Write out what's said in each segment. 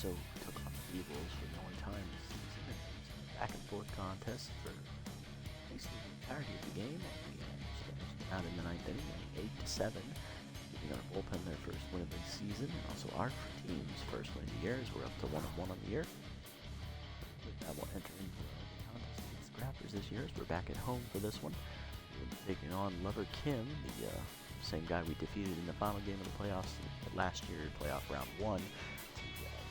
so took on the Eagles for the only time this season. It was a back-and-forth contest for basically the entirety of the game. We out in the ninth inning, winning 8-7, giving our bullpen their first win of the season, and also our team's first win of the year, as we're up to 1-1 on the year. That will enter into the contest against Scrappers this year, as we're back at home for this one. We'll be taking on Lover Kim, the same guy we defeated in the final game of the playoffs last year, playoff round 1, to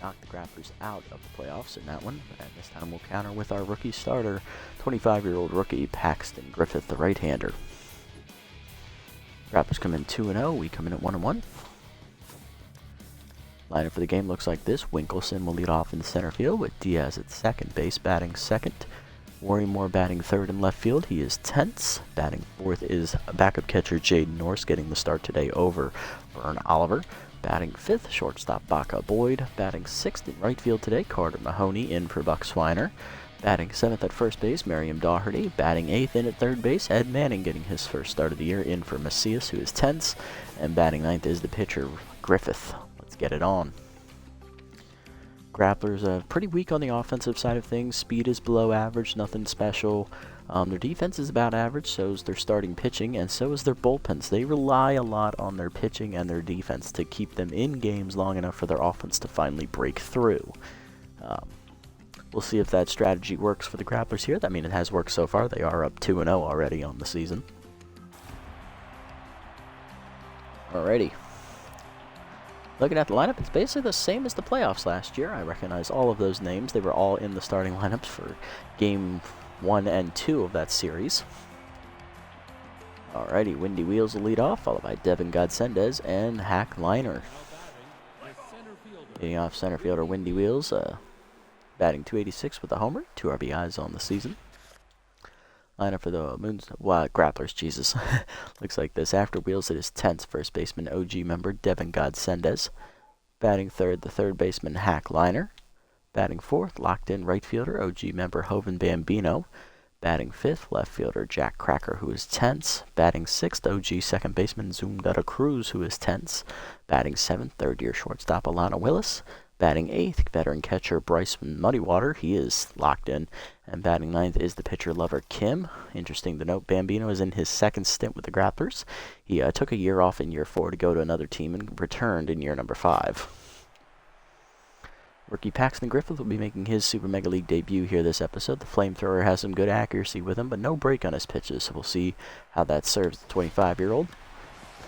knock the Grapplers out of the playoffs in that one. And this time we'll counter with our rookie starter, 25-year-old rookie Paxton Griffith, the right-hander. Grapplers come in 2-0, we come in at 1-1. Lineup for the game looks like this. Winkelson will lead off in center field with Diaz at second base, batting second. Worrymore batting third in left field. He is tense. Batting fourth is backup catcher Jaden Norse, getting the start today over Vern Oliver. Batting fifth, shortstop Baca Boyd. Batting sixth in right field today, Carter Mahoney in for Buck Swiner. Batting seventh at first base, Miriam Doherty. Batting eighth in at third base, Ed Manning getting his first start of the year in for Macias, who is tense. And batting ninth is the pitcher Griffith. Let's get it on. Grapplers are pretty weak on the offensive side of things. Speed is below average, nothing special. Their defense is about average, so is their starting pitching, and so is their bullpens. They rely a lot on their pitching and their defense to keep them in games long enough for their offense to finally break through. We'll see if that strategy works for the Grapplers here. I mean, it has worked so far. They are up 2-0 already on the season. Alrighty. Looking at the lineup, it's basically the same as the playoffs last year. I recognize all of those names. They were all in the starting lineups for Game 1 and 2 of that series. Alrighty, Windy Wheels will lead off, followed by Devin Godsendez and Hack Liner. Leading off center fielder Windy Wheels, batting .286 with a homer, 2 RBIs on the season. Lineup for the Grapplers, Jesus. Looks like this. After Wheels, it is 10th first baseman OG member Devin Godsendez. Batting third, the third baseman Hack Liner. Batting fourth, locked in right fielder OG member Hoven Bambino. Batting fifth, left fielder Jack Cracker, who is tense. Batting sixth, OG second baseman Zoom Dutta Cruz, who is tense. Batting seventh, third-year shortstop Alana Willis. Batting eighth, veteran catcher Bryce Muddywater, he is locked in. And batting ninth is the pitcher Lover Kim. Interesting to note, Bambino is in his second stint with the Grapplers. He took a year off in year 4 to go to another team and returned in year number 5. Rookie Paxton Griffith will be making his Super Mega League debut here this episode. The Flamethrower has some good accuracy with him, but no break on his pitches, so we'll see how that serves the 25-year-old.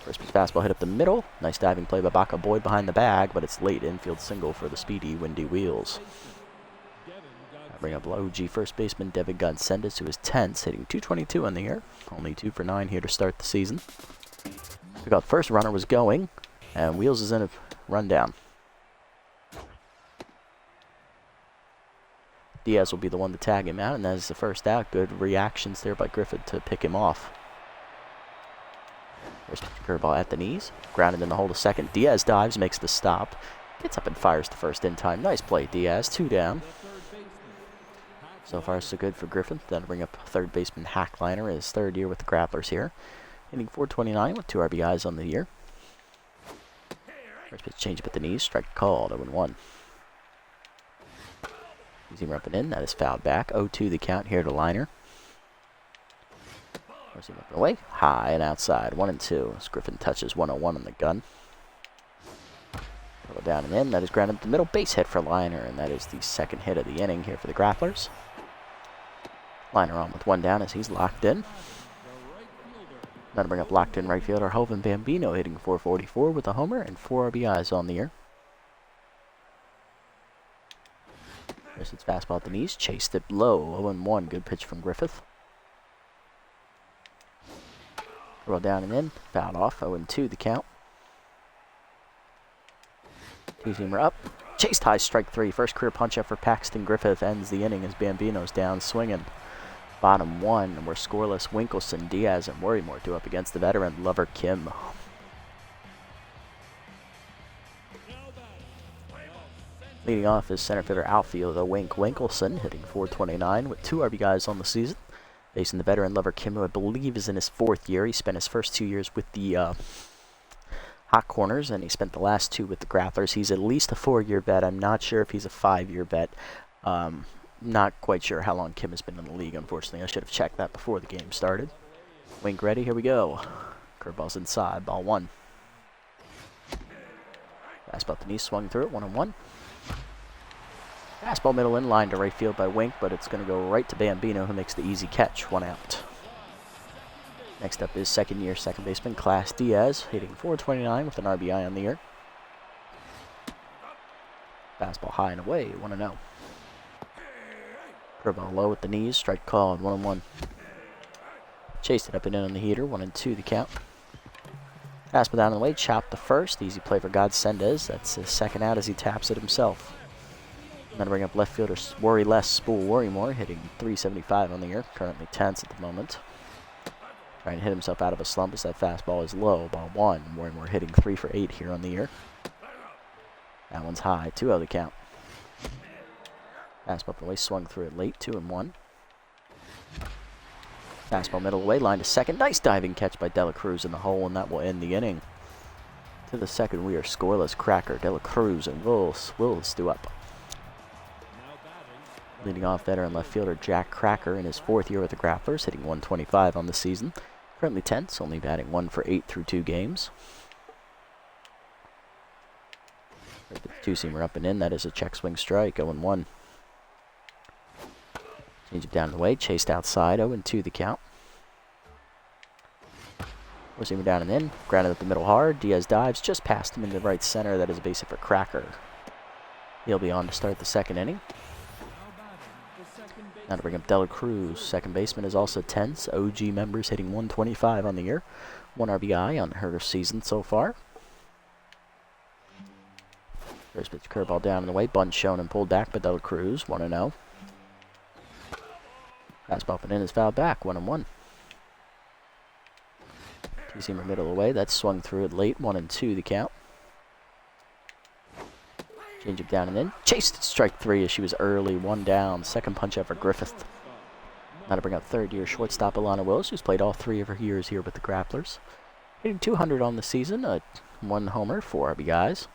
First pitch fastball hit up the middle. Nice diving play by Baca Boyd behind the bag, but it's late infield single for the speedy Windy Wheels. Bring up OG first baseman Devin Godsendez, who is tense, hitting .222 on the year. Only 2 for 9 here to start the season. We got first runner was going, and Wheels is in a rundown. Diaz will be the one to tag him out, and that is the first out. Good reactions there by Griffith to pick him off. First curveball at the knees, grounded in the hole to second. Diaz dives, makes the stop, gets up and fires to first in time. Nice play, Diaz. 2 down. So far, so good for Griffith. That'll bring up third baseman Hack Liner in his 3rd year with the Grapplers here. Hitting .429 with 2 RBIs on the year. First pitch change up at the knees, strike called, 0-1. Easy up and in, that is fouled back. 0-2 the count here to Liner. Forcing up and away, high and outside, 1-2. As Griffin touches 101 on the gun. Go down and in, that is grounded up the middle, base hit for Liner, and that is the 2nd hit of the inning here for the Grapplers. Liner on with 1 down as he's locked in. That'll bring up locked in right fielder Hoven Bambino, hitting .444 with a homer and 4 RBIs on the year. There's its fastball at the knees, chased it low, 0-1, good pitch from Griffith. Roll down and in, fouled off, 0-2 the count. 2-seamer up, chased high, strike 3. First career punch up for Paxton Griffith ends the inning as Bambino's down swinging. Bottom 1, we're scoreless. Winkelson, Diaz, and Worrymore due up against the veteran Lover Kim. Leading off is center fielder outfielder Winkelson, hitting .429 with 2 RBIs on the season. Facing the veteran Lover Kim, who I believe is in his 4th year. He spent his first 2 years with the hot corners, and he spent the last 2 with the Grapplers. He's at least a 4-year vet. I'm not sure if he's a 5-year vet. Not quite sure how long Kim has been in the league, unfortunately. I should have checked that before the game started. Wink ready, here we go. Curveball's inside, ball 1. Fastball to knee, swung through it, 1-1. Fastball middle in, line to right field by Wink, but it's going to go right to Bambino, who makes the easy catch, 1 out. Next up is second-year second baseman Class Diaz, hitting .429 with an RBI on the year. Fastball high and away, 1-0. Curveball low with the knees, strike called, 1-1. Chased it up and in on the heater, 1-2 the count. Fastball down and away, chopped to first. Easy play for Godsendez. That's his second out as he taps it himself. Going to bring up left fielder Worry Less, Spool Worrymore, hitting .375 on the year. Currently tense at the moment. Trying to hit himself out of a slump as that fastball is low. Ball 1. Worrymore hitting 3 for 8 here on the year. That one's high. 2-0 the count. Fastball up and away, swung through it late. 2-1. Fastball middle away, line to second. Nice diving catch by Dela Cruz in the hole, and that will end the inning. To the second, we are scoreless. Cracker, Dela Cruz, and Wills do up. Leading off veteran left fielder Jack Cracker in his 4th year with the Grapplers, hitting .125 on the season. Currently tense, only batting 1 for 8 through 2 games. The 2-seamer up and in, that is a check swing strike, 0-1. Change it down the way, chased outside, 0-2 the count. 4-seamer down and in, grounded up the middle hard. Diaz dives just past him into the right center. That is a base hit for Cracker. He'll be on to start the second inning. Now to bring up Dela Cruz. Second baseman is also tense. OG members hitting .125 on the year. 1 RBI on her season so far. First pitch curveball down and away. Bunt shown and pulled back by Dela Cruz. 1-0. Fastball up and in is fouled back. 1-1. 2-seamer middle away. That's swung through it late. 1-2 the count. Change it down and in. Chased strike 3 as she was early. 1 down. Second punch out for Griffith. Now to bring up third-year shortstop Alana Wills, who's played all 3 of her years here with the Grapplers. Hitting .200 on the season. 1 homer, 4 RBIs.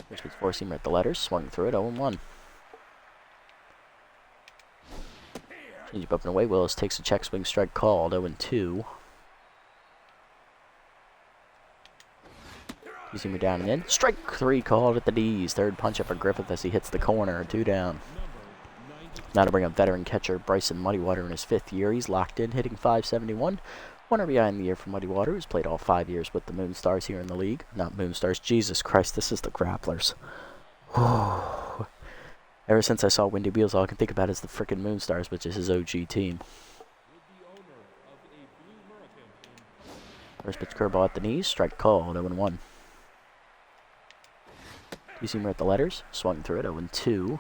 First pitch 4-seamer at the letters. Swung through it. 0-1. Change up and away. Willis takes a check swing strike called. 0-2. 2-seamer down and in. Strike 3 called at the D's. Third punch up for Griffith as he hits the corner. 2 down. Now to bring up veteran catcher Bryson Muddywater in his 5th year. He's locked in, hitting .571. 1 RBI in the year for Muddywater, who's played all 5 years with the Moonstars here in the league. Not Moonstars. Jesus Christ, this is the Grapplers. Ever since I saw Windy Wheels, all I can think about is the frickin' Moonstars, which is his OG team. First pitch curveball at the knees. Strike called. 0-1. 2-seamer at the letters. Swung through it. 0-2.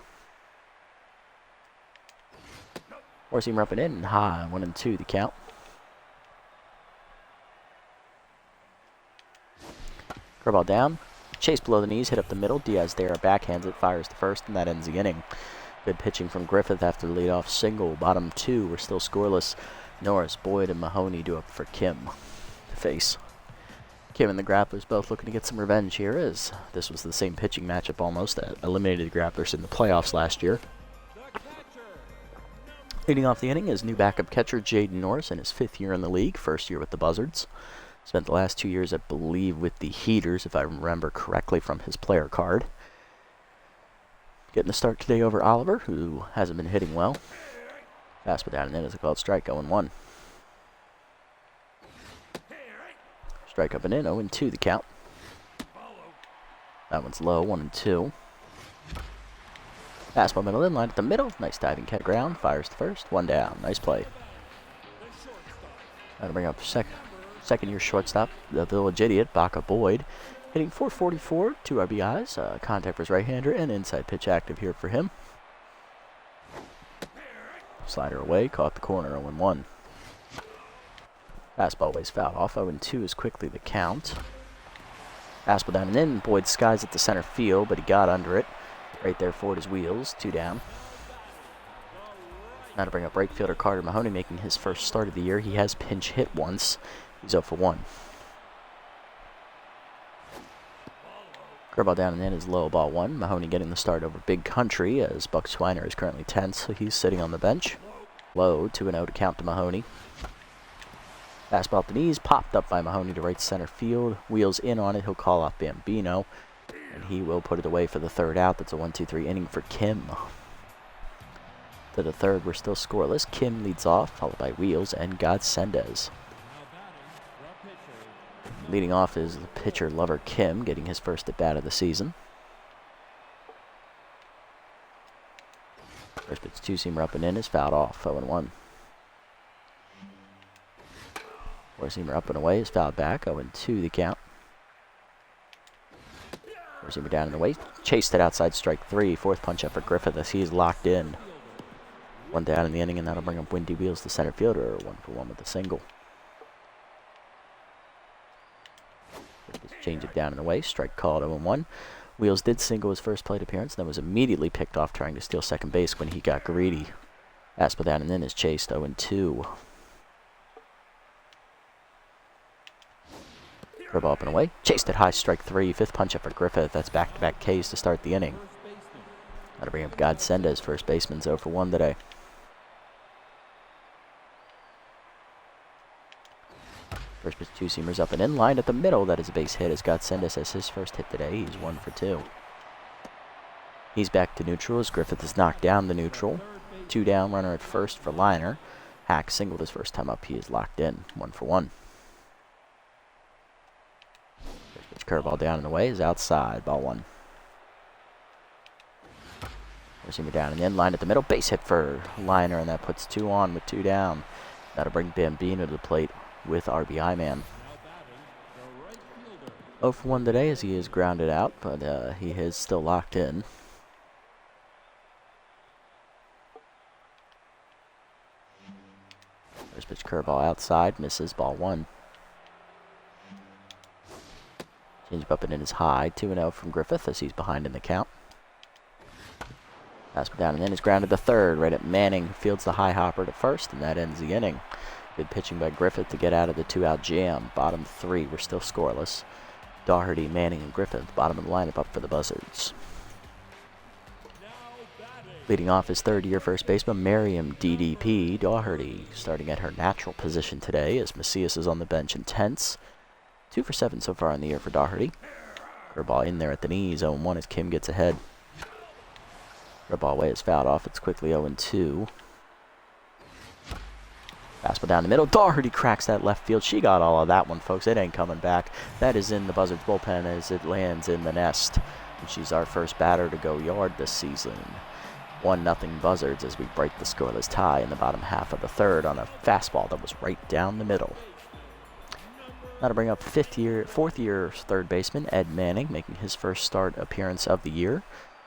4-seamer up and in. High. 1-2 the count. Curveball down. Chase below the knees. Hit up the middle. Diaz there. Backhands it. Fires to first. And that ends the inning. Good pitching from Griffith after the leadoff single. Bottom 2. We're still scoreless. Norris, Boyd, and Mahoney do up for Kim to face. Kim and the Grapplers both looking to get some revenge here, as this was the same pitching matchup almost that eliminated the Grapplers in the playoffs last year. Leading off the inning is new backup catcher Jaden Norris in his 5th year in the league, 1st year with the Buzzards. Spent the last 2 years, I believe, with the Heaters, if I remember correctly from his player card. Getting the start today over Oliver, who hasn't been hitting well. Fastball down and in is a called strike, 0-1. Strike up and in, 0-2 the count. That one's low, 1-2. Fastball middle in, line at the middle. Nice diving catch ground. Fires to first. 1 down. Nice play. Now to bring up second-year shortstop, the village idiot, Baca Boyd. Hitting .444, 2 RBIs. Contact for his right-hander and inside pitch active here for him. Slider away. Caught the corner, 0-1. Fastball ways foul off. 0-2 is quickly the count. Fastball down and in. Boyd skies at the center field, but he got under it. Right there for his wheels. 2 down. Now to bring up right fielder Carter Mahoney, making his first start of the year. He has pinch hit once. He's 0 for 1. Curveball down and in is low, ball one. Mahoney getting the start over Big Country as Buck Schweiner is currently tense, so he's sitting on the bench. Low, 2-0 to count to Mahoney. Fastball at the knees, popped up by Mahoney to right center field. Wheels in on it, he'll call off Bambino, and he will put it away for the third out. That's a 1-2-3 inning for Kim. To the third, we're still scoreless. Kim leads off, followed by Wheels and Godsendez. Leading off is the pitcher Lover Kim, getting his first at bat of the season. First pitch two-seamer up and in is fouled off, 0-1. Four-seamer up and away is fouled back, 0-2 the count. Four-seamer down and away, chased it outside strike three. Fourth punch up for Griffith as he's locked in. One down in the inning, and that'll bring up Windy Wheels, the center fielder, 1-for-1 with a single. Change it down and away, strike called, 0-1. Wheels did single his first plate appearance, then was immediately picked off trying to steal second base when he got greedy. Fastball down and in is chased, 0-2. Curveball up and away, chased it high, strike three. Fifth punch up for Griffith. That's back-to-back Ks to start the inning. That'll bring up Godsendez, first baseman's 0-for-1 today. First pitch two-seamers up and in, lined at the middle. That is a base hit as Godsendez has his first hit today. He's 1-for-2. He's back to neutral as Griffith has knocked down the neutral. Two down, runner at first for Liner. Hack singled his first time up. He is locked in, 1-for-1. First pitch curveball down and away is outside, ball one. Receiver down and in, lined at the middle. Base hit for Liner, and that puts two on with two down. That'll bring Bambino to the plate with RBI man. 0-for-1 today as he is grounded out, but he is still locked in. First pitch curveball outside, misses, ball one. Change up and in is high, 2-0 from Griffith as he's behind in the count. Fastball down and in is grounded to third, right at Manning, fields the high hopper to first, and that ends the inning. Good pitching by Griffith to get out of the two-out jam. Bottom three, we're still scoreless. Doherty, Manning, and Griffith, bottom of the lineup up for the Buzzards. Leading off his third-year first baseman, Merriam, DDP. Doherty starting at her natural position today as Macias is on the bench and tense. 2-for-7 so far in the year for Doherty. Curveball in there at the knees, 0-1 as Kim gets ahead. Curveball away is fouled off, it's quickly 0-2. Fastball down the middle. Doherty cracks that left field. She got all of that one, folks. It ain't coming back. That is in the Buzzards bullpen as it lands in the nest. And she's our first batter to go yard this season. 1-0 Buzzards as we break the scoreless tie in the bottom half of the third on a fastball that was right down the middle. Now to bring up fourth-year third baseman Ed Manning, making his first start appearance of the year.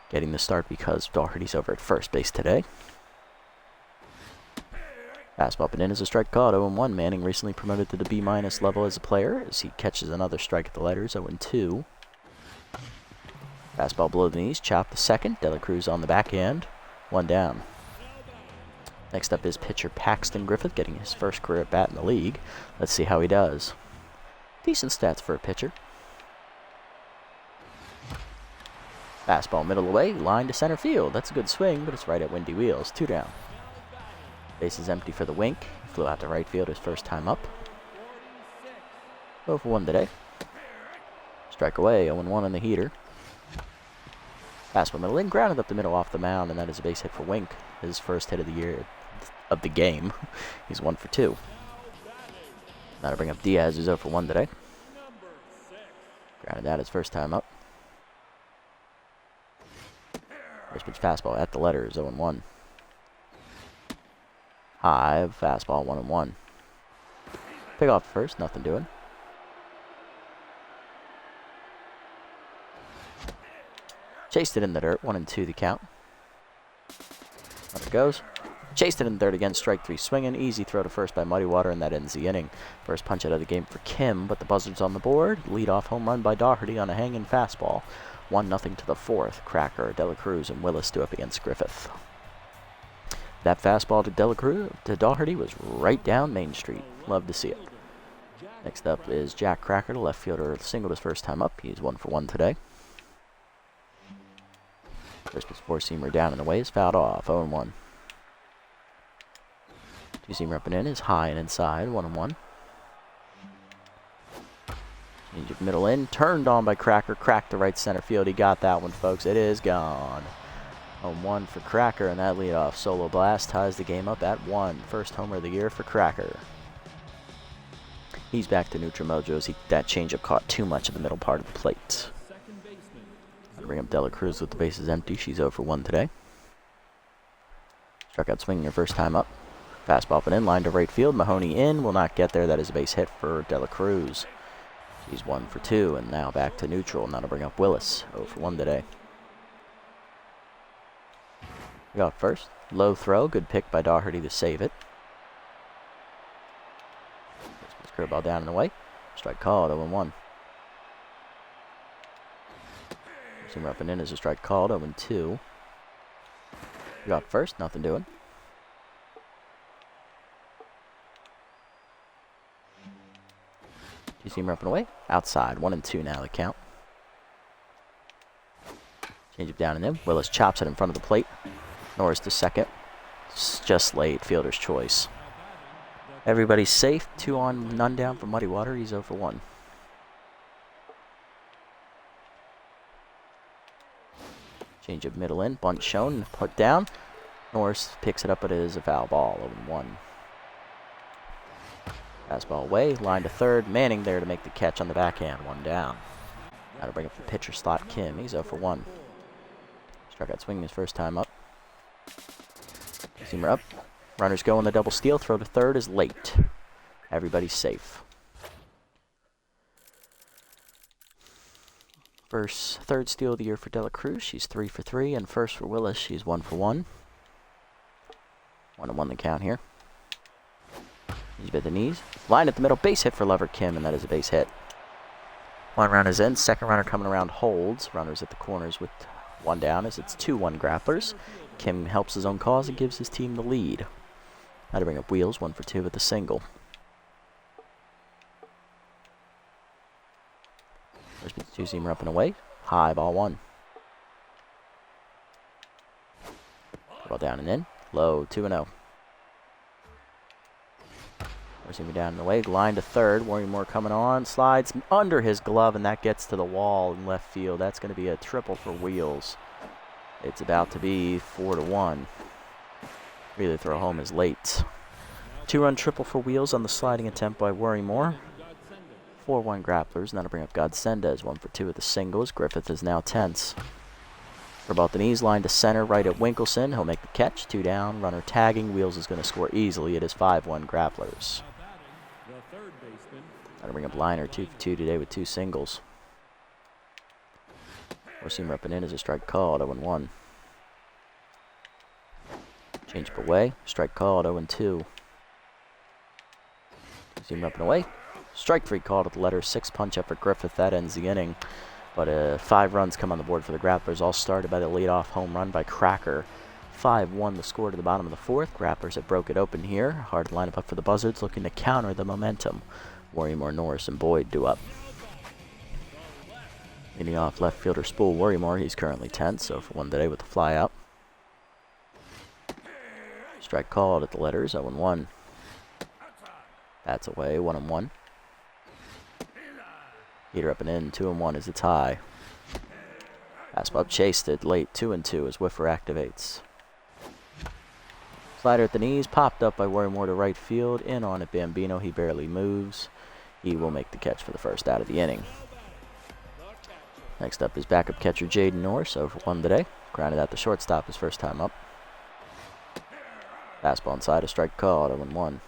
Getting the start because Doherty's over at first base today. Fastball up and in is a strike called, 0-1. Manning recently promoted to the B- level as a player as he catches another strike at the letters, 0-2. Fastball below the knees, chopped to second. De La Cruz on the backhand, one down. Next up is pitcher Paxton Griffith, getting his first career at bat in the league. Let's see how he does. Decent stats for a pitcher. Fastball middle away, line to center field. That's a good swing, but it's right at Windy Wheels, two down. Base is empty for the wink. He flew out to right field his first time up. 0-for-1 today. Strike away, 0-1 on the heater. Fastball middle in, grounded up the middle off the mound, and that is a base hit for Wink. His first hit of the year, of the game. He's 1-for-2. That'll bring up Diaz, who's 0-for-1 today. Grounded out his first time up. First pitch fastball at the letters, 0-1. High, fastball, 1-1. Pick off first, nothing doing. Chased it in the dirt, 1-2 the count. There it goes. Chased it in the dirt again, strike three swinging. Easy throw to first by Muddy Water, and that ends the inning. First punch out of the game for Kim, but the Buzzards on the board. Lead-off home run by Doherty on a hanging fastball. 1-0 to the fourth. Cracker, De La Cruz, and Willis do up against Griffith. That fastball to De La Cruz, to Doherty, was right down Main Street. Love to see it. Next up is Jack Cracker, the left fielder, singled his first time up. He's 1-for-1 today. First pitch four-seamer down and away is fouled off. 0-1. Two-seamer up and in is high and inside. 1-1. Change of middle in. Turned on by Cracker. Cracked to right center field. He got that one, folks. It is gone. 0-1 for Cracker, and that leadoff solo blast ties the game up at 1. First homer of the year for Cracker. He's back to neutral mojos. That changeup caught too much of the middle part of the plate. I'll bring up Dela Cruz with the bases empty. She's 0 for 1 today. Struck out swinging her first time up. Fastball up and in, line to right field. Mahoney in, will not get there. That is a base hit for Dela Cruz. She's 1 for 2, and now back to neutral. Now to bring up Willis, 0 for 1 today. We got first. Low throw, good pick by Doherty to save it. Curveball down and away. Strike called, 0-1. Seamer up and in is a strike called, 0-2. We got first, nothing doing. Two-seamer up and away. Outside, 1-2 now the count. Change it down and in. Willis chops it in front of the plate. Norris to second. It's just late, fielder's choice. Everybody's safe. 2 on, none down for Muddy Water. He's 0 for 1. Change of middle in. Bunt shown. Put down. Norris picks it up, but it is a foul ball. 0-1. Fastball away. Line to third. Manning there to make the catch on the backhand. 1 down. Now to bring up the pitcher slot, Kim. He's 0 for 1. Struck out swinging his first time up. Seamer up. Runners go on the double steal. Throw to third is late. Everybody's safe. Third steal of the year for Dela Cruz. She's 3 for 3. And first for Willis. She's 1 for 1. 1-1 the count here. He's bit the knees. Line at the middle. Base hit for Lover Kim, and that is a base hit. 1 runner's in. Second runner coming around holds. Runners at the corners with 1 down as it's 2-1 grapplers. Kim helps his own cause and gives his team the lead. Now to bring up Wheels, 1 for 2 with a single. First pitch two-seamer up and away. High, ball 1. Ball down and in. Low, 2-0. Four-seamer down and away. Line to third. Warrior coming on. Slides under his glove, and that gets to the wall in left field. That's going to be a triple for Wheels. It's about to be 4-1. Really throw home is late. 2-run triple for Wheels on the sliding attempt by Worrymore. 4-1 grapplers. Now to bring up Godsendez. 1 for 2 with the singles. Griffith is now tense. For about the knees, line to center, right at Winkleson. He'll make the catch. 2 down. Runner tagging. Wheels is going to score easily. It is 5-1 grapplers. Now to bring up Liner. 2 for 2 today with 2 singles. Four-seamer up and in is a strike called, 0-1. Change up away, strike called, 0-2. Two-seamer up and away. Strike 3 called at the letter, 6 punch up for Griffith. That ends the inning. But 5 runs come on the board for the Grapplers, all started by the leadoff home run by Cracker. 5-1 the score to the bottom of the 4th. Grapplers have broke it open here. Hard lineup up for the Buzzards, looking to counter the momentum. Worrymore, Norris, and Boyd do up. Leading off left fielder Spool Worrymore. He's currently tense, so for 1 today with the fly out. Strike called at the letters, 0-1. That's away, 1-1. Heater up and in, 2-1 is the tie. Fastball up, chased it late, 2-2 as Whiffer activates. Slider at the knees, popped up by Worrymore to right field. In on it, Bambino. He barely moves. He will make the catch for the first out of the inning. Next up is backup catcher Jaden Norris, 0 for 1 today. Grounded out the shortstop his first time up. Fastball inside, a strike called, 0-1.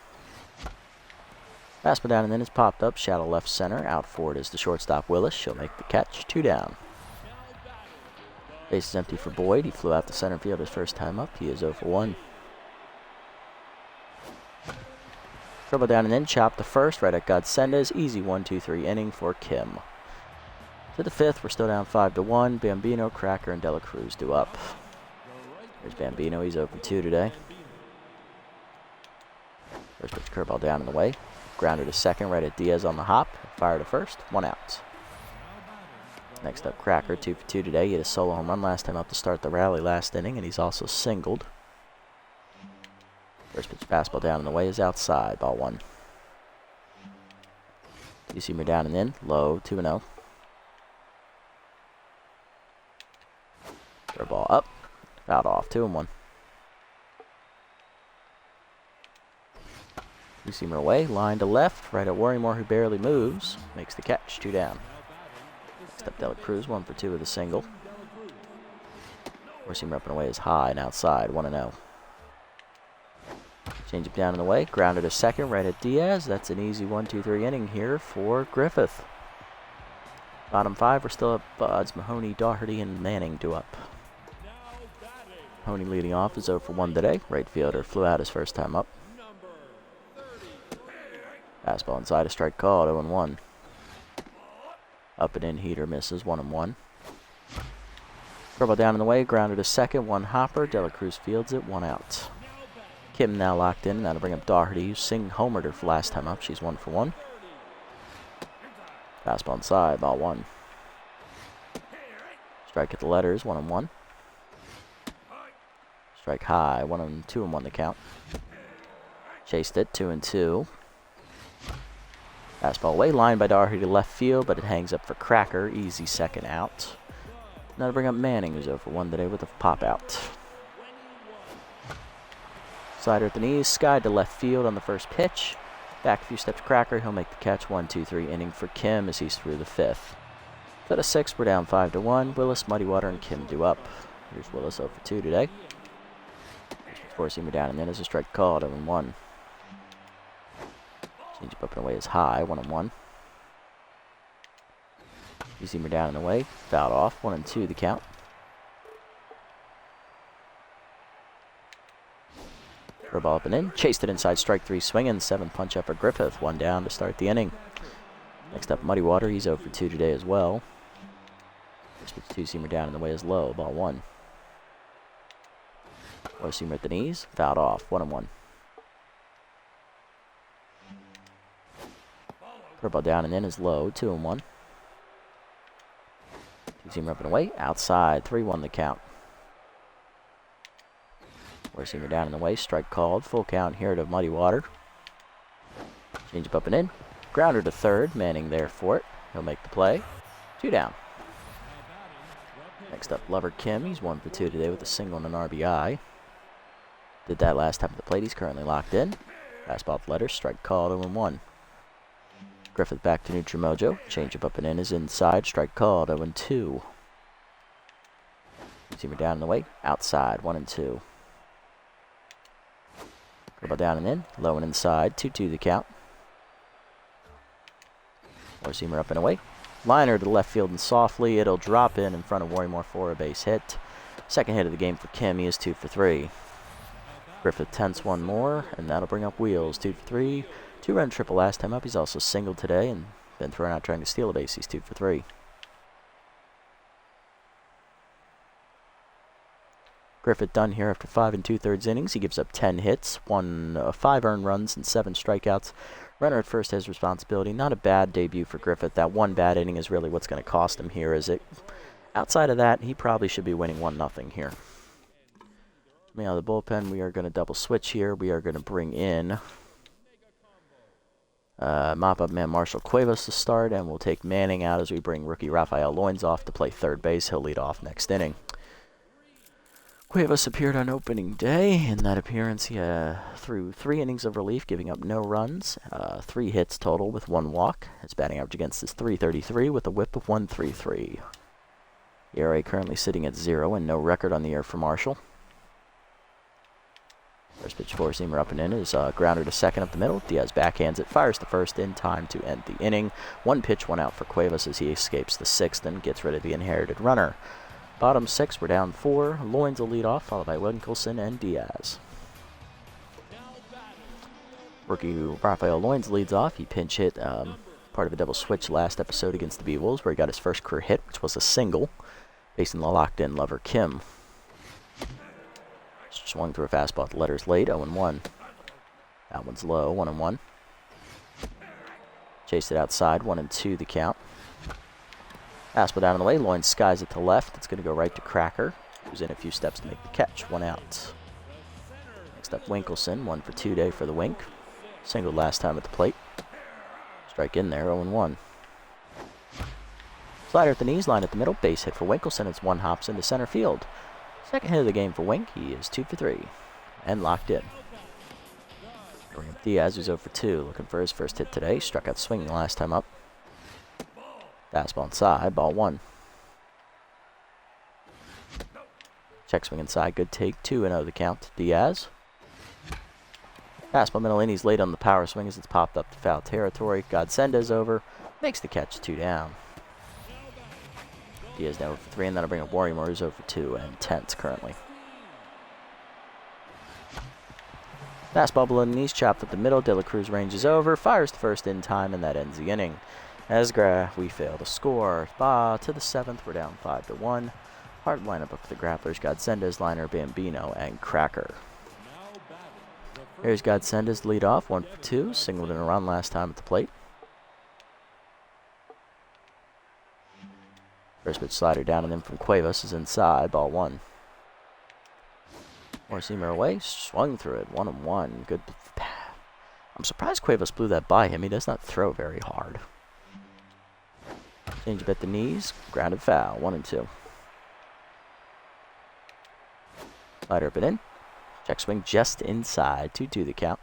Fastball down and then is popped up, shallow left center. Out forward is the shortstop Willis. She'll make the catch, 2 down. Base is empty for Boyd. He flew out to center field his first time up. He is 0 for 1. Dribble down and in, chop the first, right at Godsendez. Easy 1-2-3 inning for Kim. To the 5th, we're still down 5-1. Bambino, Cracker, and Dela Cruz do up. There's Bambino. He's 0 for 2 today. First pitch curveball down and away. Grounder to second, right at Diaz on the hop. Fire to first, 1 out. Next up, Cracker, 2 for 2 today. He hit a solo home run last time up to start the rally last inning, and he's also singled. First pitch fastball down and the way is outside, ball 1. Two-seamer down and in, low, 2-0. Third ball up, fouled off, 2-1. Two-seamer away, line to left, right at Worrymore, who barely moves, makes the catch, 2 down. Next up, Dela Cruz, 1 for 2 with a single. Four-seamer up and away is high and outside, 1-0. Change up down and away, grounded to second, right at Diaz. That's an easy 1-2-3 inning here for Griffith. Bottom 5, we're still at Buds, Mahoney, Doherty, and Manning due up. Mahoney leading off is 0 for 1 today. Right fielder flew out his first time up. Fastball inside, a strike called, 0-1. Up and in, heater misses, 1-1. Curveball down in the way, grounded to second, 1 hopper. Dela Cruz fields it, 1 out. Kim now locked in, and that'll bring up Doherty, who's homered her for last time up. She's 1 for 1. Fastball inside, ball 1. Strike at the letters, 1-1. Strike high, 2-1 the count. Chased it, 2-2. Fastball away, line by Doherty to left field, but it hangs up for Cracker. Easy second out. Now to bring up Manning, who's 0 for 1 today with a pop out. Slider at the knees, skied to left field on the first pitch. Back a few steps, Cracker. He'll make the catch. 1-2-3 inning for Kim as he's through the 5th. So at a 6, we're down 5-1. Willis, Muddywater, and Kim due up. Here's Willis 0 for 2 today. Four-seamer down and in as a strike called, 0-1. Change up and away is high, 1-1. Two-seamer down and away, fouled off, 1-2 the count. Curveball up and in, chased it inside, strike 3 swinging, 7th punch up for Griffith, 1 down to start the inning. Next up, Muddywater, he's 0 for 2 today as well. First pitch two-seamer down and the way is low, ball 1. Four-seamer at the knees, fouled off, 1-1. Curveball down and in is low, 2-1. Two-seamer up and away, outside, 3-1 the count. Four-seamer down and away, strike called, full count here to Muddywater. Change up and in, grounder to third, Manning there for it. He'll make the play, 2 down. Next up, Lover Kim, he's 1 for 2 today with a single and an RBI. Did that last time at the plate, he's currently locked in. Fastball off letters, strike called, 0-1. Griffith back to neutral mojo. Change up and in is inside. Strike called, 0-2. Seamer down and away. Outside, 1-2. Curveball down and in. Low and inside. 2-2 the count. Four-seamer up and away. Liner to the left field and softly. It'll drop in front of Worrymore for a base hit. Second hit of the game for Kim. He is 2 for 3. Griffith tents 1 more, and that'll bring up Wheels. 2 for 3. 2-run triple last time up. He's also singled today and been thrown out trying to steal a base. He's 2 for 3. Griffith done here after 5 2/3 innings. He gives up 10 hits, 5 earned runs, and 7 strikeouts. Runner at first has responsibility. Not a bad debut for Griffith. That 1 bad inning is really what's going to cost him here. Outside of that, he probably should be winning 1-0 here. Coming out of the bullpen, we are going to double switch here. We are going to bring in mop-up man Marshall Cuevas to start, and we'll take Manning out as we bring rookie Rafael Loins off to play third base. He'll lead off next inning. Cuevas appeared on opening day. In that appearance, he threw 3 innings of relief, giving up no runs, 3 hits total with 1 walk. His batting average against is .333 with a whip of .133. ERA currently sitting at 0 and no record on the year for Marshall. First pitch four-seamer up and in is grounder to second up the middle. Diaz backhands it, fires the first in time to end the inning. 1 pitch, 1 out for Cuevas as he escapes the 6th and gets rid of the inherited runner. Bottom 6, we're down 4. Loins will lead off, followed by Winkelson and Diaz. Rookie Rafael Loins leads off. He pinch hit part of a double switch last episode against the B-Wolves, where he got his first career hit, which was a single, facing the locked-in Lover Kim. Swung through a fastball at the letters late, 0-1. That one's low, 1-1. Chased it outside, 1-2 the count. Fastball down on the way. Loin skies it to left. It's going to go right to Cracker, who's in a few steps to make the catch. 1 out. Next up, Winkleson. 1 for 2 day for the Wink. Singled last time at the plate. Strike in there. 0-1. Slider at the knees, line at the middle. Base hit for Winkleson. It's 1 hops into center field. Second hit of the game for Wink. He is 2 for 3. And locked in. Bring up Diaz, who's 0 for 2. Looking for his first hit today. Struck out swinging last time up. Fastball inside. Ball 1. Check swing inside. Good take. 2-0 the count. Diaz. Fastball middle in. He's late on the power swing as it's popped up to foul territory. Godsendez over. Makes the catch. 2 down. Diaz now 0 for 3, and that'll bring up Warrior, who's 0 for 2 and tenths currently. Fastball below the knees, chopped up the middle. De La Cruz ranges over, fires the first in time, and that ends the inning. As we fail to score. To the 7th, we're down 5-1. Hard lineup up for the Grapplers. Godsendez, Liner, Bambino, and Cracker. Here's Godsendez lead off, 1 for 2. Singled in a run last time at the plate. First pitch slider down and in from Cuevas is inside. Ball 1. Morseamer away. Swung through it. 1-1. Good. I'm surprised Cuevas blew that by him. He does not throw very hard. Change up at the knees. Grounded foul. 1-2. Slider up and in. Check swing just inside. 2-2 the count.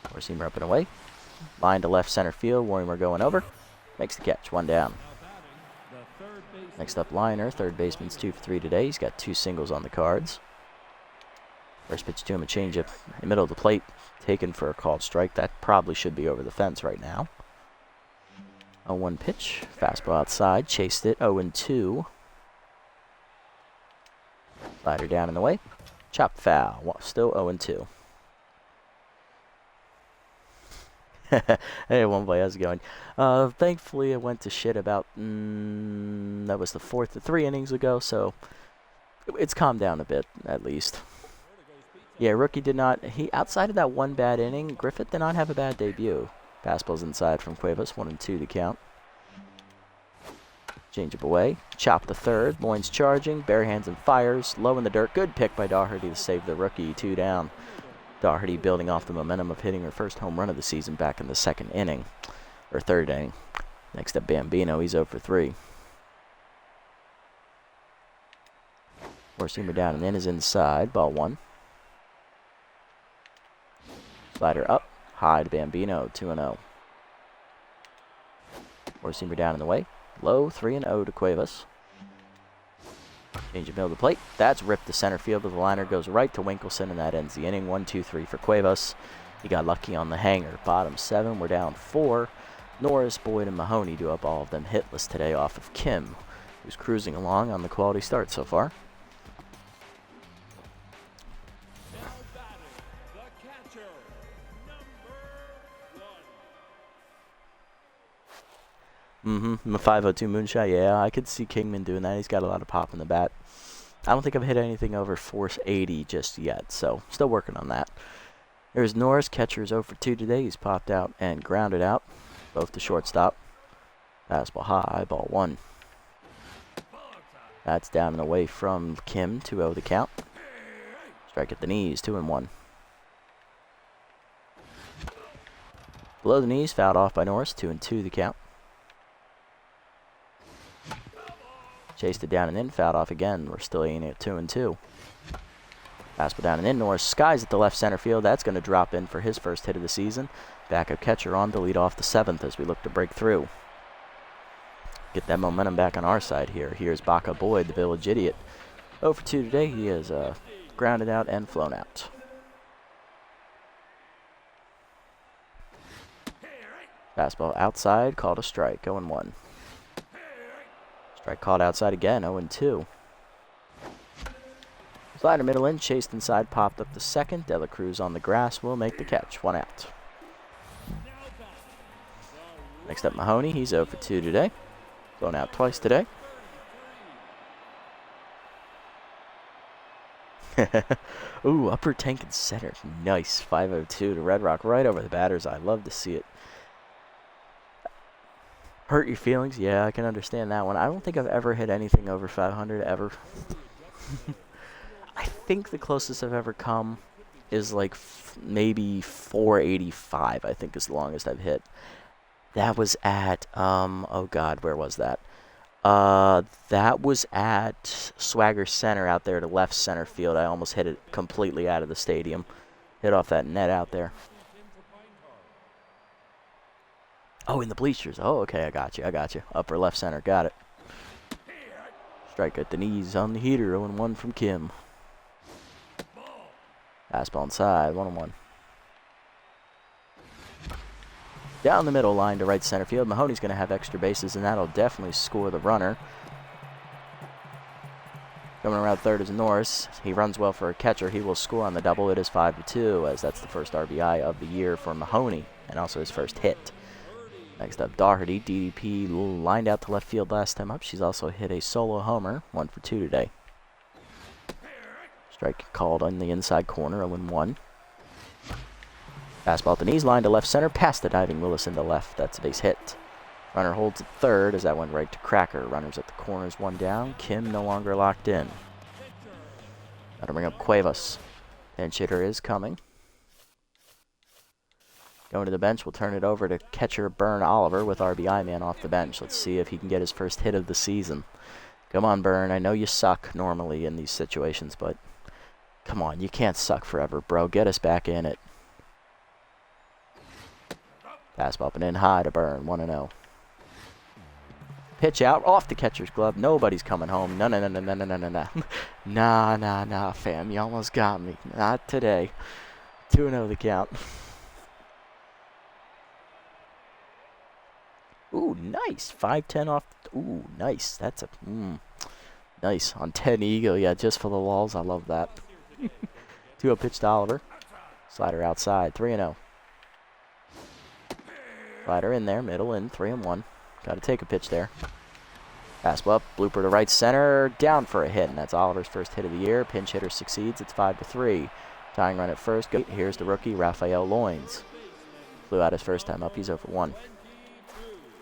Morseamer up and away. Line to left center field. Warrior going over. Makes the catch. 1 down. Next up, Liner. Third baseman's 2 for 3 today. He's got 2 singles on the cards. First pitch to him, a changeup in the middle of the plate. Taken for a called strike. That probably should be over the fence right now. 0-1 pitch. Fastball outside. Chased it. 0-2. Slider down in the way. Chopped foul. Still 0-2. Hey, one play, how's it going? Thankfully, it went to shit about, that was the 4th of 3 innings ago, so it's calmed down a bit, at least. Yeah, rookie did not, outside of that one bad inning, Griffith did not have a bad debut. Fastball's inside from Cuevas, 1-2 to count. Change up away, chop the third, Loin's charging, bare hands and fires, low in the dirt, good pick by Daugherty to save the rookie, 2 down. Daugherty building off the momentum of hitting her first home run of the season back in the 2nd inning, or 3rd inning. Next up, Bambino, he's 0 for 3. Morseamer down and in is inside, ball 1. Slider up, high to Bambino, 2-0. Morseamer down in the way, low, 3-0 to Cuevas. Change of middle of the plate. That's ripped to center field, but the liner goes right to Winkleson, and that ends the inning. 1-2-3 for Cuevas. He got lucky on the hanger. Bottom 7, we're down 4. Norris, Boyd, and Mahoney do up all of them hitless today off of Kim, who's cruising along on the quality start so far. A 502 moonshot, yeah, I could see Kingman doing that. He's got a lot of pop in the bat. I don't think I've hit anything over 480 just yet, so still working on that. There's Norris, catcher's 0 for 2 today. He's popped out and grounded out, both to shortstop. Fastball high, ball 1. That's down and away from Kim, 2-0 the count. Strike at the knees, 2-1. Below the knees, fouled off by Norris, 2-2 the count. Chased it down and in, fouled off again. We're still aiming at 2-2. Fastball down and in. Norris skies at the left center field. That's going to drop in for his first hit of the season. Backup catcher on to lead off the 7th as we look to break through. Get that momentum back on our side here. Here's Baca Boyd, the village idiot. 0 for 2 today. He is grounded out and flown out. Fastball outside, called a strike, 0-1. Strike called outside again, 0-2. Slider middle in, chased inside, popped up the 2nd. De La Cruz on the grass will make the catch, 1 out. Next up, Mahoney, he's 0 for 2 today. Blown out twice today. Ooh, upper tank and center, nice, 502 to Red Rock, right over the batter's eye. Love to see it. Hurt your feelings? Yeah, I can understand that one. I don't think I've ever hit anything over 500 ever. I think the closest I've ever come is like maybe 485, I think is the longest I've hit. That was at, oh God, where was that? That was at Swagger Center out there to left center field. I almost hit it completely out of the stadium. Hit off that net out there. Oh, in the bleachers. Oh, okay, I got you. Upper left center, got it. Strike at the knees on the heater, 0-1 from Kim. Fastball inside, 1-1. Down the middle line to right center field. Mahoney's going to have extra bases, and that'll definitely score the runner. Coming around third is Norris. He runs well for a catcher. He will score on the double. It is 5-2, as that's the first RBI of the year for Mahoney, and also his first hit. Next up, Doherty. DDP lined out to left field last time up. She's also hit a solo homer, 1 for 2 today. Strike called on the inside corner, 0-1. Fastball at the knees, line to left center, past the diving Willis into left. That's a base hit. Runner holds at third as that went right to Cracker. Runners at the corners, 1 down. Kim no longer locked in. Got to bring up Cuevas. Pinch hitter is coming. Going to the bench, we'll turn it over to catcher Bern Oliver with RBI man off the bench. Let's see if he can get his first hit of the season. Come on, Bern. I know you suck normally in these situations, but come on, you can't suck forever, bro. Get us back in it. Fastball up and in high to Bern, 1-0. Pitch out, off the catcher's glove. Nobody's coming home. No. Nah, fam. You almost got me. Not today. 2-0 the count. Ooh, nice. 5-10 off. Ooh, nice. That's a... nice. On 10 eagle. Yeah, just for the walls. I love that. 2-0 pitch to Oliver. Slider outside. 3-0. Slider in there. Middle in. 3-1. Got to take a pitch there. Fastball up. Blooper to right center. Down for a hit. And that's Oliver's first hit of the year. Pinch hitter succeeds. It's 5-3. Tying run at first. Here's the rookie, Rafael Loins. Flew out his first time up. He's 0-1.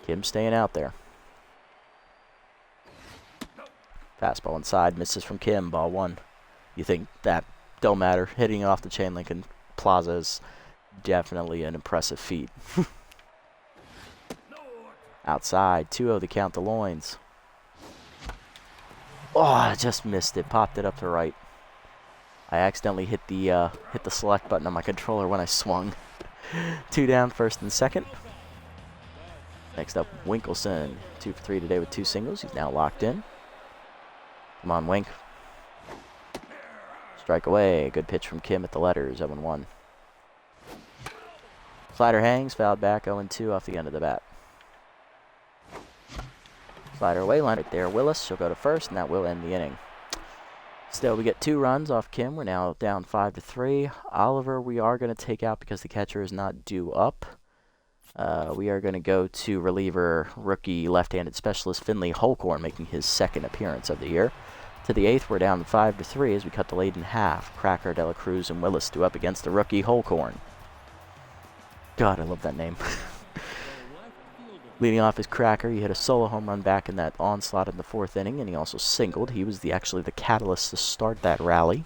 Kim staying out there. Fastball inside. Misses from Kim. Ball 1. You think that don't matter. Hitting off the chain link in Plaza is definitely an impressive feat. Outside. 2-0 the count to Loins. Oh, I just missed it. Popped it up to right. I accidentally hit the select button on my controller when I swung. 2 down, first and second. Next up, Winkelson. 2 for 3 today with 2 singles. He's now locked in. Come on, Wink. Strike away. Good pitch from Kim at the letters. 0-1. Slider hangs. Fouled back. 0-2 off the end of the bat. Slider away. Line it there. Willis. She'll go to first, and that will end the inning. Still, we get 2 runs off Kim. We're now down 5-3. Oliver, we are going to take out because the catcher is not due up. We are going to go to reliever rookie left-handed specialist Finley Holcorn, making his second appearance of the year. To the 8th, we're down 5-3 as we cut the lead in half. Cracker, Dela Cruz, and Willis due up against the rookie Holcorn. God, I love that name. Leading off is Cracker. He hit a solo home run back in that onslaught in the 4th inning, and he also singled. He was actually the catalyst to start that rally,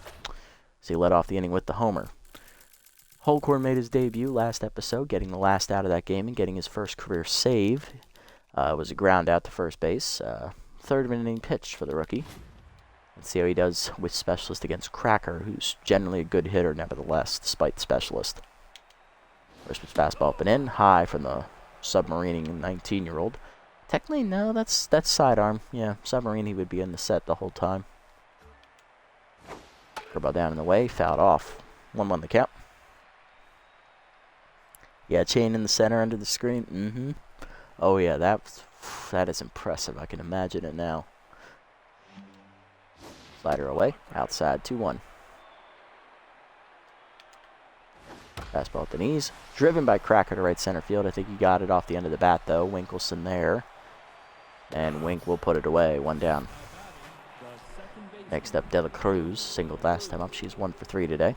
so he led off the inning with the homer. Holcorn made his debut last episode, getting the last out of that game and getting his first career save. It was a ground out to first base. 3rd of an inning pitch for the rookie. Let's see how he does with specialist against Cracker, who's generally a good hitter nevertheless, despite the specialist. First pitch fastball up and in, high from the submarining 19-year-old. Technically, no, that's sidearm. Yeah, submarine, he would be in the set the whole time. Curveball down in the way, fouled off. 1-1 the count. Yeah, chain in the center under the screen. Oh yeah, that is impressive. I can imagine it now. Slider away, outside, 2-1. Fastball at the knees. Driven by Cracker to right center field. I think he got it off the end of the bat, though. Winkelson there. And Wink will put it away. 1 down. Next up, Dela Cruz. Singled last time up. She's 1 for 3 today.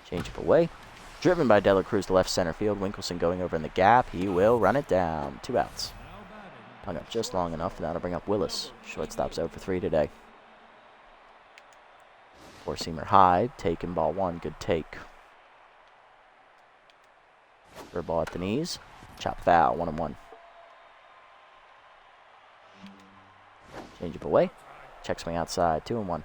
Change up away. Driven by Dela Cruz to left center field. Winkelson going over in the gap. He will run it down. 2 outs. Hung up just long enough, and that'll bring up Willis. Shortstop's 0 for 3 today. Four-seamer high, taking ball 1, good take. Third ball at the knees, chop foul, 1-1. Change up away, check swing outside, 2-1.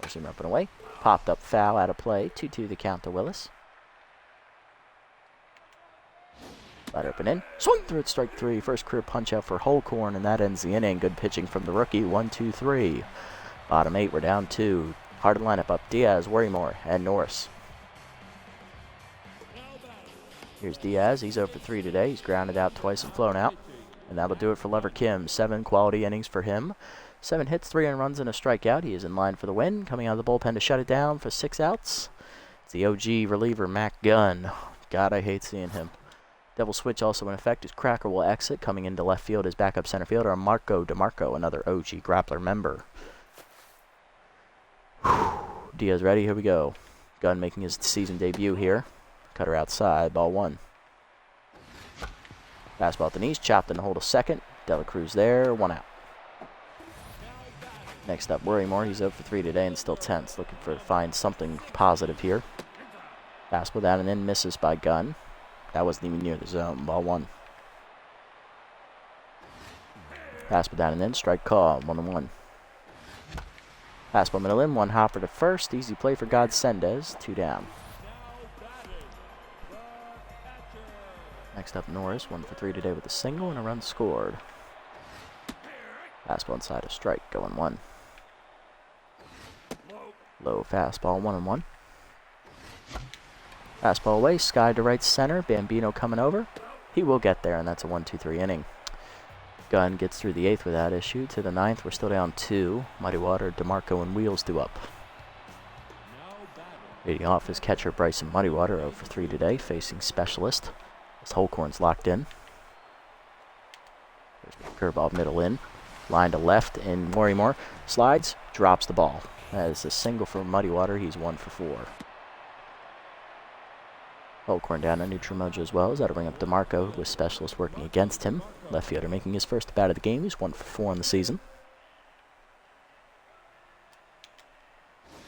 Four-seamer up and away, popped up foul out of play, 2-2 the count to Willis. Slider up and in, swing through it, strike 3. First career punch out for Holcorn, and that ends the inning. Good pitching from the rookie, 1-2-3. Bottom 8, we're down 2. Hard lineup up, Diaz, Worrymore, and Norris. Here's Diaz, he's 0 for 3 today. He's grounded out twice and flown out. And that'll do it for Lever Kim. 7 quality innings for him. 7 hits, 3 earned runs, and a strikeout. He is in line for the win. Coming out of the bullpen to shut it down for 6 outs. It's the OG reliever, Mac Gunn. God, I hate seeing him. Double switch also in effect as Cracker will exit. Coming into left field as backup center fielder, Marco DeMarco, another OG Grappler member. Diaz ready, here we go. Gunn making his season debut here. Cutter outside, ball 1. Fastball at the knees, chopped in the hold of second. Dela Cruz there, 1 out. Next up, Worrymore. He's 0 for 3 today and still tense. Looking for to find something positive here. Fastball down and in, misses by Gunn. That wasn't even near the zone, ball 1. Fastball down and in, strike call, 1-1. Fastball middle in, 1 hopper to first. Easy play for Godsendez, 2 down. Next up, Norris, 1 for 3 today with a single and a run scored. Fastball inside a strike, going 1. Low fastball, 1-1. Fastball away, sky to right center. Bambino coming over. He will get there, and that's a 1-2-3 inning. Gunn gets through the 8th without issue. To the 9th, we're still down 2. Muddy Water, DeMarco, and Wheels due up. Leading off is catcher Bryson Muddywater, 0 for 3 today, facing specialist. As Holcorn's locked in. There's curveball middle in. Line to left in Worrymore. Slides, drops the ball. That is a single for Muddywater. He's 1 for 4. Holcorn down a neutral mojo as well, as that'll bring up DeMarco with specialist working against him. Left fielder making his first bat of the game. He's 1 for 4 in the season.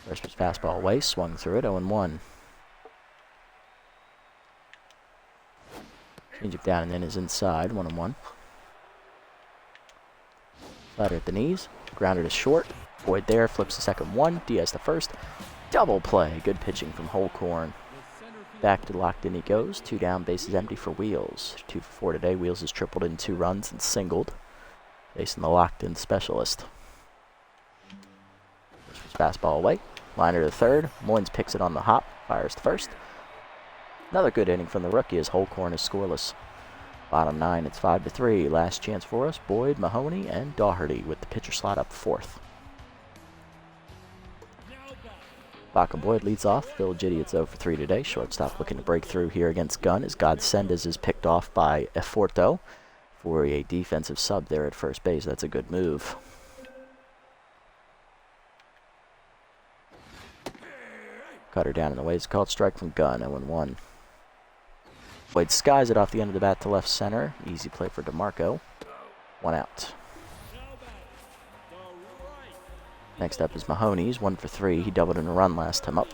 First pitch fastball away, swung through it, 0-1. Changeup down and in is inside, 1-1. Slider at the knees, grounded is short. Boyd there, flips the second 1. Diaz the first. Double play, good pitching from Holcorn. Back to locked in he goes. 2 down, bases empty for Wheels. 2 for 4 today. Wheels has tripled in 2 runs and singled. Facing the locked in specialist. Fastball away. Liner to third. Moynes picks it on the hop. Fires to first. Another good inning from the rookie as Holcorn is scoreless. Bottom 9, it's 5 to 3. Last chance for us. Boyd, Mahoney, and Daugherty with the pitcher slot up 4th. Baca Boyd leads off. Phil Jitty, it's 0 for 3 today. Shortstop looking to break through here against Gunn as Godsendez is picked off by Eforto for a defensive sub there at first base. That's a good move. Cutter down in the way. It's called strike from Gunn, 0-1. Boyd skies it off the end of the bat to left center. Easy play for DeMarco. 1 out. Next up is Mahoney's, 1 for 3. He doubled in a run last time up.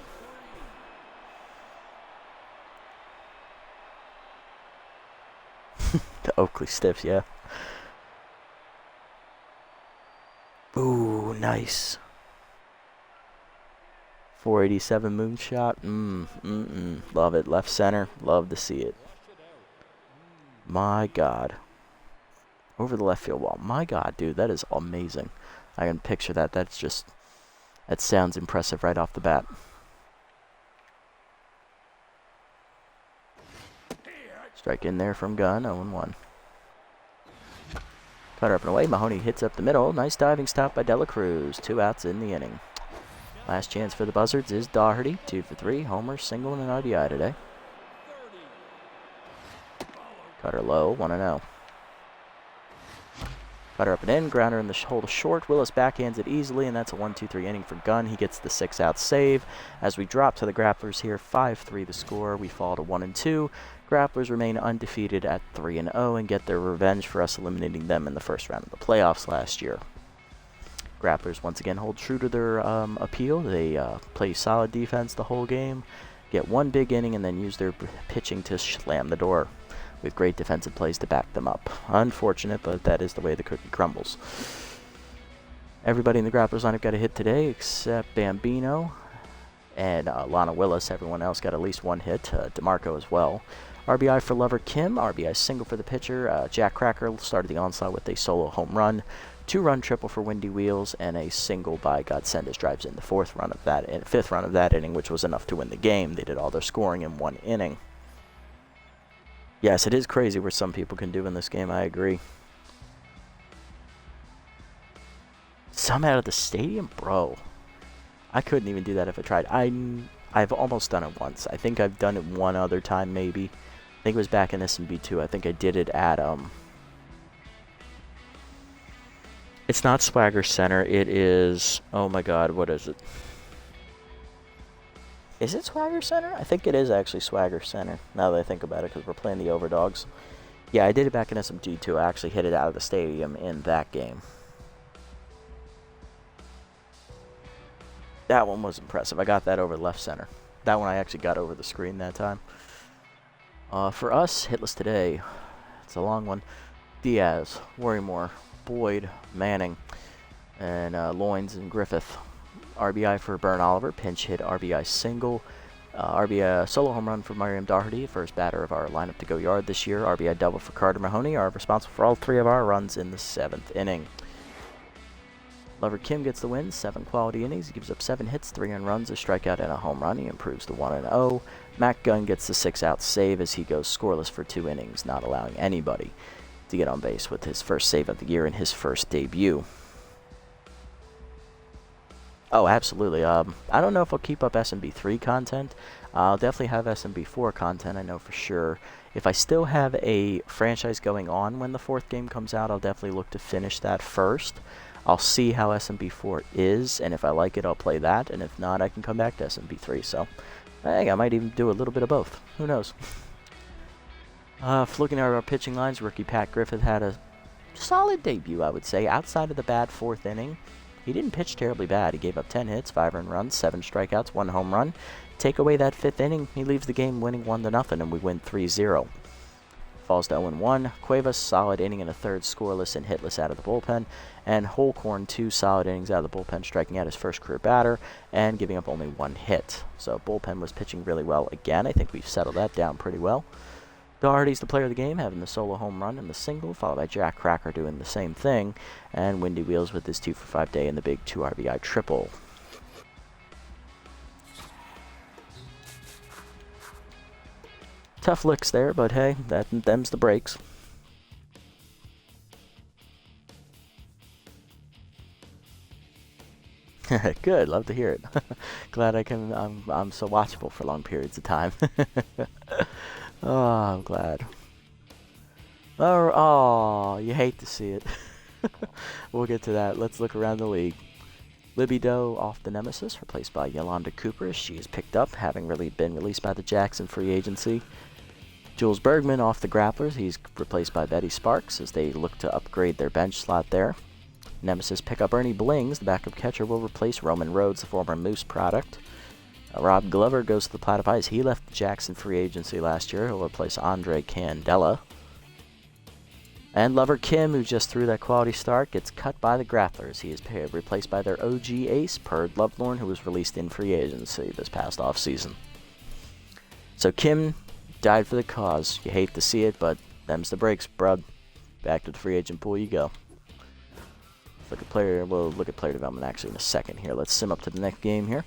The Oakley Stiffs, yeah. Ooh, nice. 487 moonshot. Love it. Left center. Love to see it. My God. Over the left field wall. My God, dude, that is amazing. I can picture that. That sounds impressive right off the bat. Strike in there from Gunn, 0-1. Cutter up and away. Mahoney hits up the middle. Nice diving stop by Dela Cruz. 2 outs in the inning. Last chance for the Buzzards is Daugherty. 2 for 3. Homer, single, and an RBI today. Cutter low, 1-0. Cutter up and in, grounder in the hole to short. Willis backhands it easily, and that's a 1-2-3 inning for Gunn. He gets the 6-out save. As we drop to the Grapplers here, 5-3 the score. We fall to 1-2. Grapplers remain undefeated at 3-0 and get their revenge for us eliminating them in the first round of the playoffs last year. Grapplers once again hold true to their appeal. They play solid defense the whole game, get one big inning, and then use their pitching to slam the door, with great defensive plays to back them up. Unfortunate, but that is the way the cookie crumbles. Everybody in the Grapplers lineup got a hit today except Bambino and Lana Willis. Everyone else got at least one hit, DeMarco as well. RBI for Lover Kim, RBI single for the pitcher. Jack Cracker started the onslaught with a solo home run. 2-run triple for Windy Wheels, and a single by Godsendas drives in the fifth run of that inning, which was enough to win the game. They did all their scoring in one inning. Yes, it is crazy what some people can do in this game, I agree. Some out of the stadium? Bro. I couldn't even do that if I tried. I've almost done it once. I think I've done it one other time, maybe. I think it was back in SMB2. I think I did it at, It's not Swagger Center. It is, oh my god, what is it? Is it Swagger Center? I think it is actually Swagger Center, now that I think about it, because we're playing the Overdogs. Yeah, I did it back in SMG2. I actually hit it out of the stadium in that game. That one was impressive. I got that over left center. That one I actually got over the screen that time. For us, hitless today, it's a long one. Diaz, Worrymore, Boyd, Manning, and Loins and Griffith. RBI for Bern Oliver, pinch hit RBI single. RBI solo home run for Miriam Doherty, first batter of our lineup to go yard this year. RBI double for Carter Mahoney, are responsible for all 3 of our runs in the 7th inning. Lover Kim gets the win, 7 quality innings. He gives up 7 hits, 3 earned runs, a strikeout, and a home run. He improves to 1-0. Mac Gunn gets the 6-out save as he goes scoreless for 2 innings, not allowing anybody to get on base with his first save of the year in his first debut. Oh, absolutely. I don't know if I'll keep up SMB3 content. I'll definitely have SMB4 content, I know for sure. If I still have a franchise going on when the 4th game comes out, I'll definitely look to finish that first. I'll see how SMB4 is, and if I like it, I'll play that, and if not, I can come back to SMB3. So, I think I might even do a little bit of both. Who knows? Looking at our pitching lines, rookie Pat Griffith had a solid debut, I would say, outside of the bad 4th inning. He didn't pitch terribly bad. He gave up 10 hits, 5 earned runs, 7 strikeouts, 1 home run. Take away that 5th inning, he leaves the game winning 1-0, and we win 3-0. Falls to 0-1. Cuevas, solid inning and a 3rd, scoreless and hitless out of the bullpen. And Holcorn, 2 solid innings out of the bullpen, striking out his first career batter and giving up only 1 hit. So bullpen was pitching really well again. I think we've settled that down pretty well. Doherty's the player of the game, having the solo home run and the single, followed by Jack Cracker doing the same thing, and Windy Wheels with his 2-for-5 day and the big 2 RBI triple. Tough licks there, but hey, them's the breaks. Good, love to hear it. Glad I'm so watchable for long periods of time. Oh, I'm glad. Oh, you hate to see it. We'll get to that. Let's look around the league. Libby Doe off the Nemesis, replaced by Yolanda Cooper. She is picked up, having been released by the Jackson free agency. Jules Bergman off the Grapplers. He's replaced by Betty Sparks as they look to upgrade their bench slot there. Nemesis pickup Ernie Blings, the backup catcher, will replace Roman Rhodes, the former Moose product. Rob Glover goes to the Platypus. He left the Jackson free agency last year. He'll replace Andre Candela. And Lover Kim, who just threw that quality start, gets cut by the Grapplers. He is replaced by their OG ace, Perd Lovelorn, who was released in free agency this past offseason. So Kim died for the cause. You hate to see it, but them's the breaks, brud. Back to the free agent pool you go. We'll look at player development actually in a second here. Let's sim up to the next game here.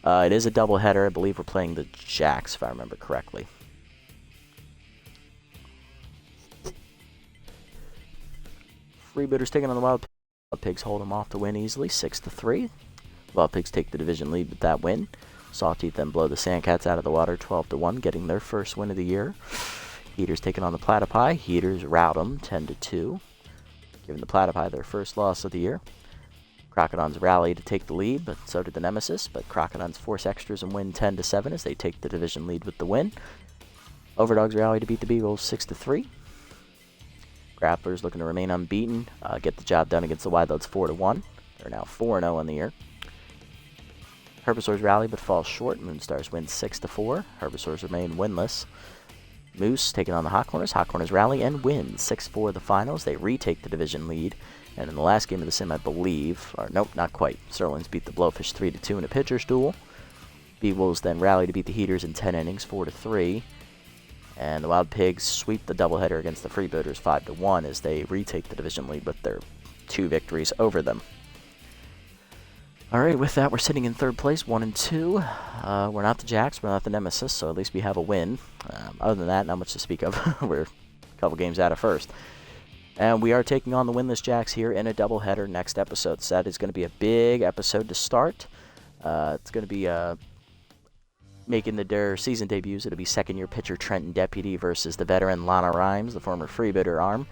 It is a doubleheader. I believe we're playing the Jacks, if I remember correctly. Freebooters taking on the Wild Pigs. Wild Pigs hold them off to win easily, 6-3. Wild Pigs take the division lead with that win. Sawteeth then blow the Sandcats out of the water, 12-1, getting their first win of the year. Heaters taking on the Platypi. Heaters rout them, 10-2. giving the Platypi their first loss of the year. Crocodons rally to take the lead, but so did the Nemesis, but Crocodons force extras and win 10-7 as they take the division lead with the win. Overdogs rally to beat the Beagles 6-3. Grapplers looking to remain unbeaten, get the job done against the Wildlets 4-1. They're now 4-0 on the year. Herbisaurs rally but fall short. Moonstars win 6-4. Herbisaurs remain winless. Moose taking on the Hot Corners. Hot Corners rally and win 6-4 the finals. They retake the division lead. And in the last game of the sim, I believe, or nope, not quite. Sirloins beat the Blowfish 3-2 in a pitcher's duel. B-Wolves then rally to beat the Heaters in 10 innings, 4-3. And the Wild Pigs sweep the doubleheader against the Freebooters 5-1 as they retake the division lead with their 2 victories over them. Alright, with that, we're sitting in third place, 1-2. We're not the Jacks, we're not the Nemesis, so at least we have a win. Other than that, not much to speak of. We're a couple games out of first. And we are taking on the winless Jacks here in a doubleheader next episode. So that is going to be a big episode to start. It's going to be making their season debuts. It'll be second-year pitcher Trenton Deputy versus the veteran Lana Rhymes, the former Freebooter arm.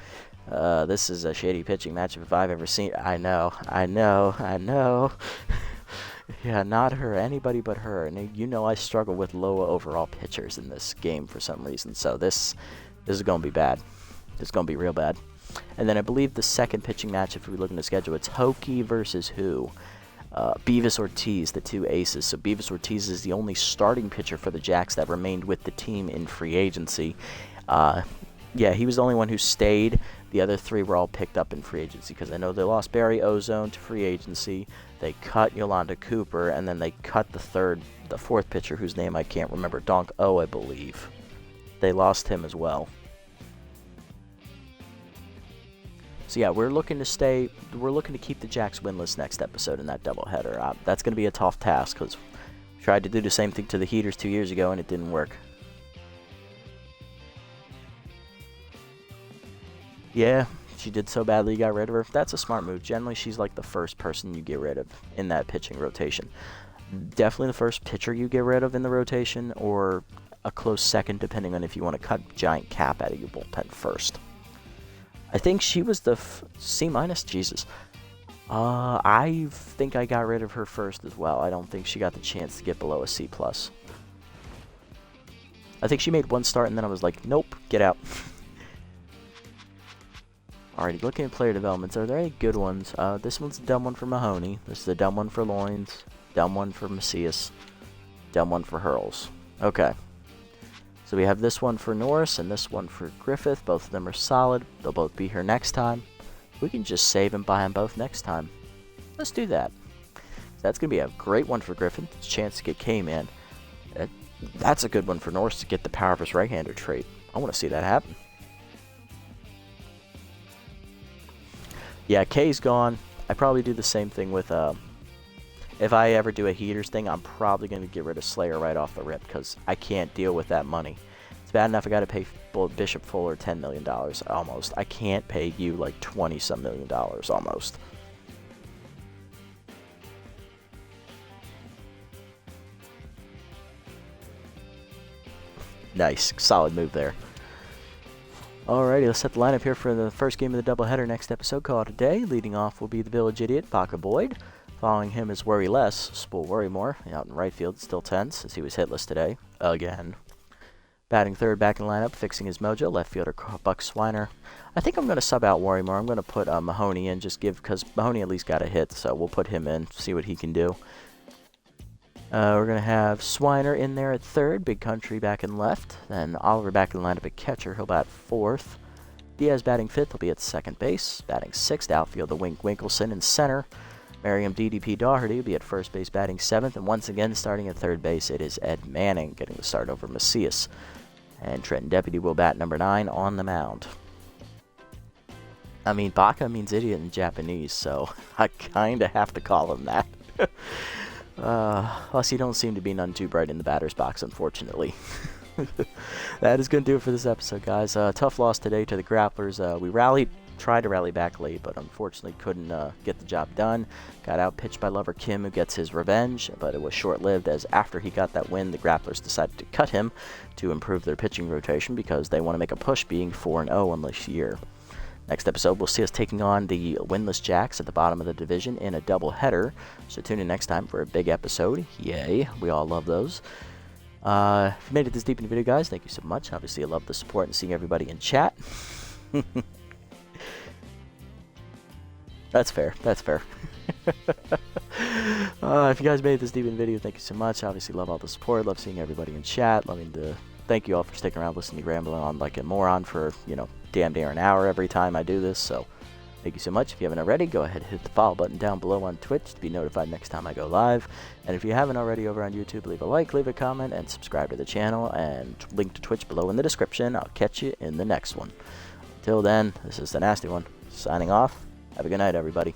This is a shady pitching matchup if I've ever seen. I know. Yeah, not her, anybody but her. And you know I struggle with low overall pitchers in this game for some reason. So this is going to be bad. It's going to be real bad. And then I believe the second pitching match, if we look in the schedule, it's Hokie versus who? Beavis Ortiz, the 2 aces. So Beavis Ortiz is the only starting pitcher for the Jacks that remained with the team in free agency. Yeah, he was the only one who stayed. The other 3 were all picked up in free agency because I know they lost Barry Ozone to free agency. They cut Yolanda Cooper, and then they cut the 4th pitcher whose name I can't remember, Donk O, I believe. They lost him as well. So yeah, we're looking to keep the Jacks winless next episode in that doubleheader. That's going to be a tough task because we tried to do the same thing to the Heaters 2 years ago and it didn't work. Yeah, she did so badly you got rid of her. That's a smart move. Generally, she's like the first person you get rid of in that pitching rotation. Definitely the first pitcher you get rid of in the rotation, or a close second depending on if you want to cut Giant Cap out of your bullpen first. I think she was the C-, Jesus. I think I got rid of her first as well. I don't think she got the chance to get below a C+. I think she made one start and then I was like, nope, get out. Alrighty, looking at player developments, are there any good ones? This one's a dumb one for Mahoney. This is a dumb one for Loins. Dumb one for Macias. Dumb one for Hurls. Okay. So we have this one for Norris and this one for Griffith. Both of them are solid. They'll both be here next time. We can just save and buy them both next time. Let's do that. So that's going to be a great one for Griffith. It's a chance to get K-Man. That's a good one for Norris to get the power of his right-hander trait. I want to see that happen. Yeah, K's gone. I probably do the same thing with... if I ever do a Heaters thing, I'm probably going to get rid of Slayer right off the rip because I can't deal with that money. It's bad enough I got to pay Bishop Fuller $10 million almost. I can't pay you like $20-some million almost. Nice. Solid move there. Alrighty, let's set the lineup here for the first game of the doubleheader next episode. Call it a day. Leading off will be the Village Idiot, Baka Boyd. Following him is Worry Less, Spool Worrymore, out in right field, still tense, as he was hitless today, again. Batting third back in the lineup, fixing his mojo, left fielder Buck Swiner. I think I'm going to sub out Worrymore. I'm going to put Mahoney in, because Mahoney at least got a hit, so we'll put him in, see what he can do. We're going to have Swiner in there at third, Big Country back in left, then Oliver back in the lineup at catcher, he'll bat fourth. Diaz batting fifth, he'll be at second base. Batting sixth, outfield, the Wink Winkelson in center. Merriam DDP Doherty will be at first base batting seventh, and once again starting at third base it is Ed Manning getting the start over Macias. And Trenton Deputy will bat number 9 on the mound. I mean, Baka means idiot in Japanese, so I kind of have to call him that. Plus, he don't seem to be none too bright in the batter's box, unfortunately. That is going to do it for this episode, guys. Tough loss today to the Grapplers. We tried to rally back late, but unfortunately couldn't get the job done. Got out-pitched by Lover Kim, who gets his revenge, but it was short-lived, as after he got that win, the Grapplers decided to cut him to improve their pitching rotation because they want to make a push being 4-0 on this year. Next episode, we'll see us taking on the winless Jacks at the bottom of the division in a doubleheader. So tune in next time for a big episode. Yay, we all love those. If you made it this deep in the video, guys, thank you so much. Obviously, I love the support and seeing everybody in chat. That's fair. That's fair. If you guys made it this deep in the video, thank you so much. Obviously, love all the support. Love seeing everybody in chat. Loving to thank you all for sticking around, listening to me rambling on like a moron for, you know, damn near an hour every time I do this. So thank you so much. If you haven't already, go ahead and hit the follow button down below on Twitch to be notified next time I go live. And if you haven't already over on YouTube, leave a like, leave a comment, and subscribe to the channel. And link to Twitch below in the description. I'll catch you in the next one. Until then, this is the Nasty One, signing off. Have a good night, everybody.